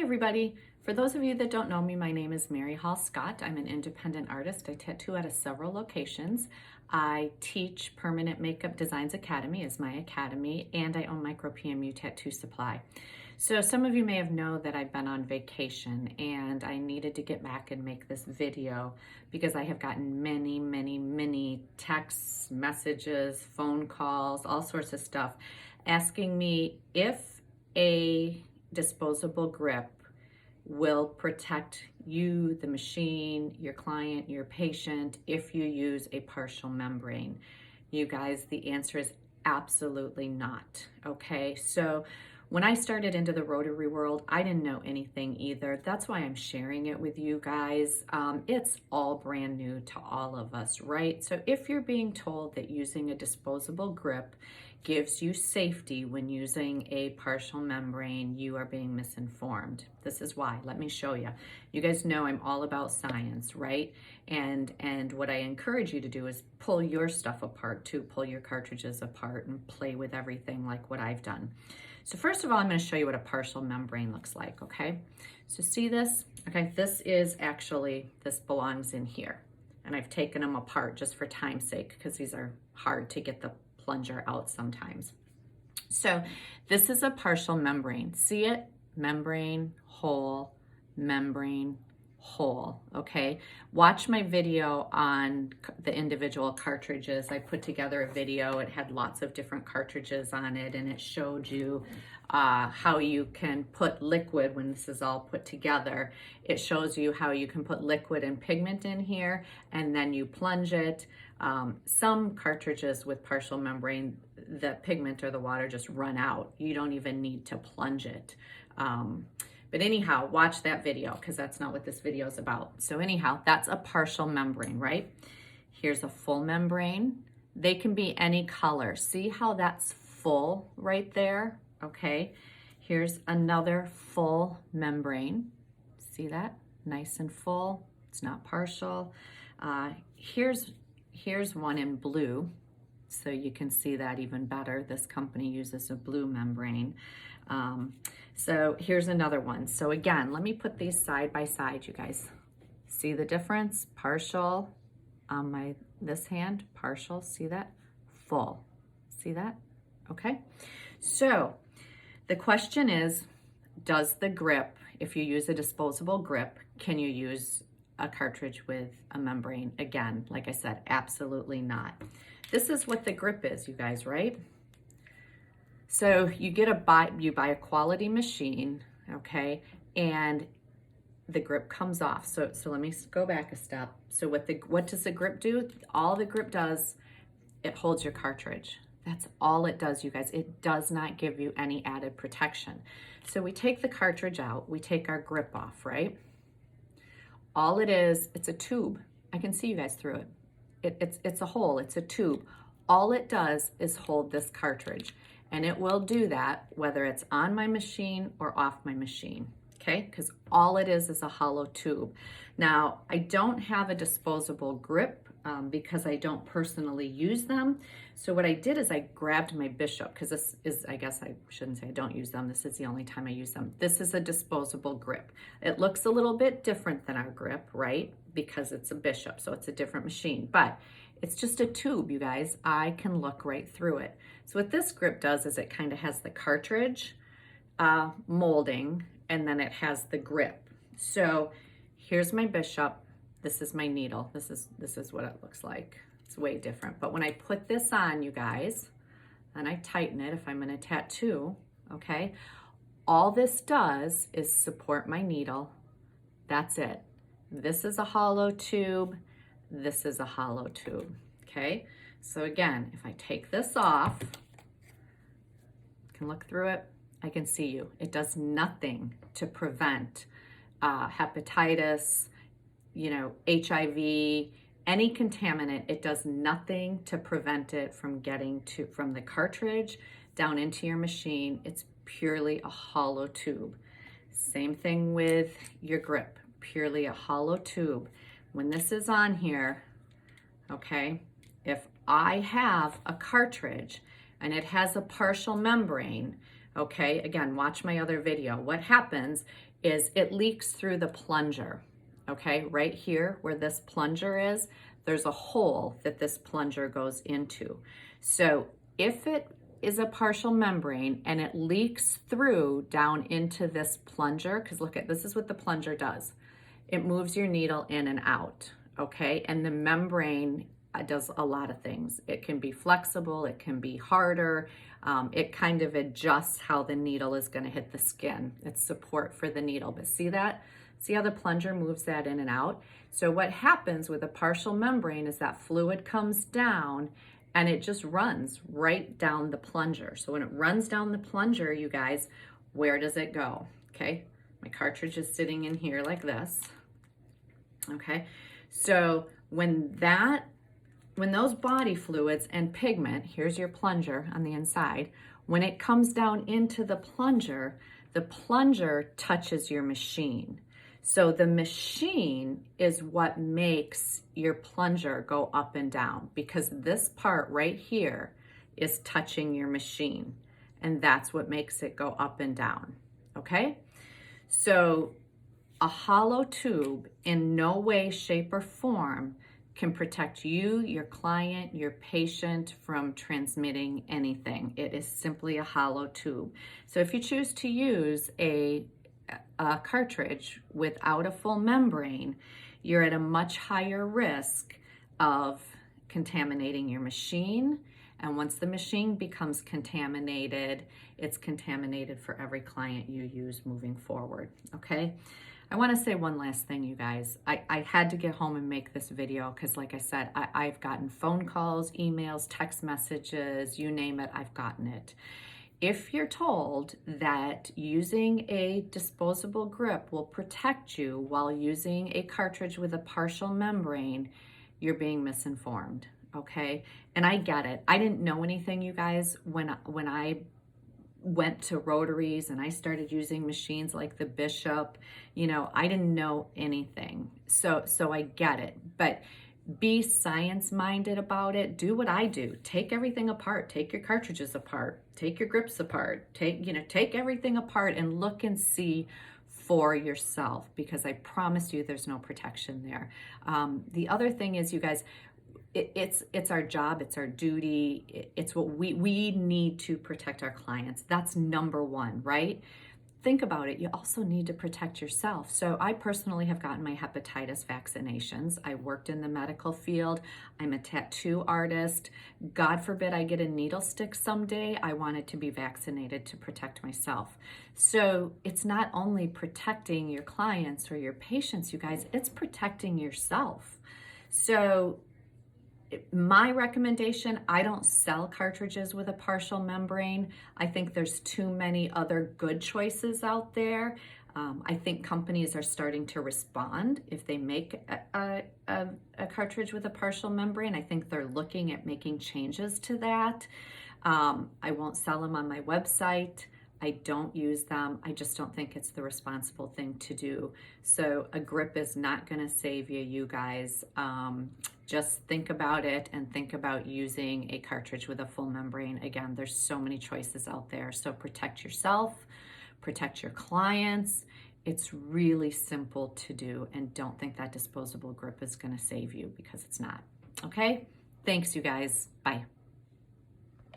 Hi everybody. For those of you that don't know me, my name is Mary Hall Scott. I'm an independent artist. I tattoo at several locations. I teach Permanent Makeup Designs Academy as my academy, and I own Micro PMU Tattoo Supply. So some of you may have known that I've been on vacation and I needed to get back and make this video because I have gotten many texts, messages, phone calls, all sorts of stuff asking me if a disposable grip will protect you, the machine, your client, your patient, if you use a partial membrane. You guys, the answer is absolutely not, okay? So when I started into the rotary world, I didn't know anything either. That's why I'm sharing it with you guys. It's all brand new to all of us, right? So if you're being told that using a disposable grip gives you safety when using a partial membrane, you are being misinformed. This is why. Let me show you. You guys know I'm all about science, right? And what I encourage you to do is pull your stuff apart too, pull your cartridges apart and play with everything like what I've done. So first of all, I'm going to show you what a partial membrane looks like, okay? So see this? Okay, this belongs in here. And I've taken them apart just for time's sake because these are hard to get the plunger out sometimes. So this is a partial membrane. See it? Membrane, hole, membrane, hole, okay? Watch my video on the individual cartridges. I put together a video. It had lots of different cartridges on it, and it showed you how you can put liquid when this is all put together. It shows you how you can put liquid and pigment in here, and then you plunge it. Some cartridges with partial membrane, the pigment or the water just run out. You don't even need to plunge it. But anyhow, watch that video because that's not what this video is about. So anyhow, that's a partial membrane, right? Here's a full membrane. They can be any color. See how that's full right there? Okay. Here's another full membrane. See that? Nice and full. It's not partial. Here's one in blue. So you can see that even better. This company uses a blue membrane. So here's another one. So again, let me put these side by side, you guys. See the difference? Partial on this hand, partial, see that? Full, see that? Okay, so the question is, does the grip, if you use a disposable grip, can you use a cartridge with a membrane? Again, like I said, absolutely not. This is what the grip is, you guys, right? So you buy a quality machine, okay, and the grip comes off. So let me go back a step. So what does the grip do? All the grip does, it holds your cartridge. That's all it does, you guys. It does not give you any added protection. So we take the cartridge out, we take our grip off, right? All it is, it's a tube. I can see you guys through it. It's a hole, it's a tube. All it does is hold this cartridge, and it will do that whether it's on my machine or off my machine, okay? Because all it is a hollow tube. Now, I don't have a disposable grip because I don't personally use them. So what I did is I grabbed my Bishop, because this is, I guess I shouldn't say I don't use them. This is the only time I use them. This is a disposable grip. It looks a little bit different than our grip, right? Because it's a Bishop, so it's a different machine. But it's just a tube, you guys. I can look right through it. So what this grip does is it kind of has the cartridge molding, and then it has the grip. So here's my Bishop. This is my needle. This is what it looks like. It's way different. But when I put this on, you guys, and I tighten it if I'm gonna tattoo, okay? All this does is support my needle. That's it. This is a hollow tube. This is a hollow tube, okay? So again, if I take this off, I can look through it, I can see you. It does nothing to prevent hepatitis, HIV, any contaminant. It does nothing to prevent it from getting from the cartridge down into your machine. It's purely a hollow tube. Same thing with your grip, purely a hollow tube. When this is on here, okay, if I have a cartridge and it has a partial membrane, Okay, again, watch my other video. What happens is it leaks through the plunger. Okay, right here where this plunger is, there's a hole that this plunger goes into. So if it is a partial membrane and it leaks through down into this plunger, because look at, this is what the plunger does. It moves your needle in and out, okay? And the membrane does a lot of things. It can be flexible, it can be harder. It kind of adjusts how the needle is going to hit the skin. It's support for the needle. But see that? See how the plunger moves that in and out? So what happens with a partial membrane is that fluid comes down and it just runs right down the plunger. So when it runs down the plunger, you guys, where does it go? Okay, my cartridge is sitting in here like this. Okay, so when those body fluids and pigment, here's your plunger on the inside, when it comes down into the plunger touches your machine. So the machine is what makes your plunger go up and down, because this part right here is touching your machine, and that's what makes it go up and down, okay? So a hollow tube in no way, shape, or form can protect you, your client, your patient from transmitting anything. It is simply a hollow tube. So if you choose to use a cartridge without a full membrane, you're at a much higher risk of contaminating your machine. And once the machine becomes contaminated, it's contaminated for every client you use moving forward, okay? I want to say one last thing, you guys. I had to get home and make this video because, like I said, I've gotten phone calls, emails, text messages, you name it, I've gotten it. If you're told that using a disposable grip will protect you while using a cartridge with a partial membrane, you're being misinformed, okay? And I get it. I didn't know anything, you guys, when I went to Rotaries and I started using machines like the Bishop. You know, I didn't know anything. So I get it. But be science-minded about it. Do what I do. Take everything apart. Take your cartridges apart. Take your grips apart. Take everything apart and look and see for yourself, because I promise you there's no protection there. The other thing is, you guys, it's our job, it's our duty, it's what we need to protect our clients. That's number one, right? Think about it. You also need to protect yourself. So I personally have gotten my hepatitis vaccinations. I worked in the medical field. I'm a tattoo artist. God forbid I get a needle stick someday. I wanted to be vaccinated to protect myself. So it's not only protecting your clients or your patients, you guys, it's protecting yourself. So my recommendation, I don't sell cartridges with a partial membrane. I think there's too many other good choices out there. I think companies are starting to respond if they make a cartridge with a partial membrane. I think they're looking at making changes to that. I won't sell them on my website. I don't use them. I just don't think it's the responsible thing to do. So a grip is not going to save you, you guys. Just think about it and think about using a cartridge with a full membrane. Again, there's so many choices out there. So protect yourself, protect your clients. It's really simple to do, and don't think that disposable grip is going to save you, because it's not. Okay? Thanks, you guys. Bye.